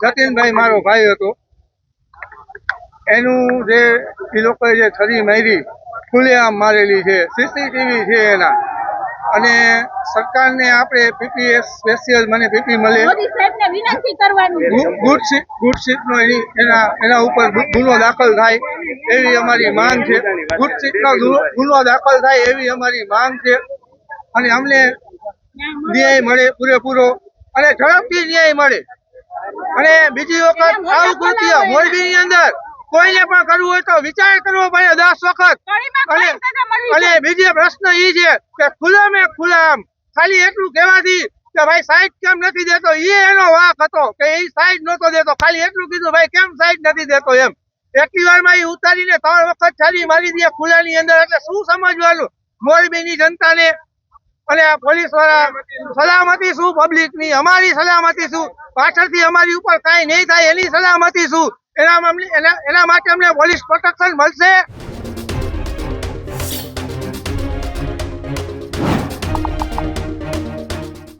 જતીનભાઈ મારો ભાઈ હતો, એનું જે એ લોકોએ જે છરી મારી ખુલ્લેઆમ મારેલી છે, સીસીટીવી છે એના. અને સરકારને આપણે પીપી સ્પેશિયલ મને પીપી મળે, ગુડ સીટનો એના ઉપર ગુનો દાખલ થાય એવી અમારી માંગ છે. ગુડ સીટનો ગુનો દાખલ થાય એવી અમારી માંગ છે. અને અમને ન્યાય મળે પૂરેપૂરો અને ઝડપથી ન્યાય મળે. અને બીજી વખત આવું કૃત્ય મોરબીની અંદર કોઈને પણ કરવું હોય તો વિચાર કરવો પડે 10 વખત. અને બીજો પ્રશ્ન એ છે કે ખુલ્લામે ખુલ્લામ ખાલી એટલું કહેવાથી કે ભાઈ સાઈડ કેમ નથી દેતો, એનો વાંક હતો કે એ સાઈડ નહોતો દેતો. ખાલી એટલું કીધું ભાઈ કેમ સાઈડ નથી દેતો એમ. એટલી વારમાં એ ઉતારીને 3 વખત છરી મારી દે ખુલ્લાની અંદર. એટલે શું સમજવાનું મોરબીની જનતાને અને આ પોલીસ વાળા સલામતી શું પબ્લિકની, અમારી સલામતી શું, પાછળથી અમારી ઉપર કાંઈ નહીં થાય એની સલામતી શું, એના માટે અમને પોલીસ પ્રોટેક્શન મળશે.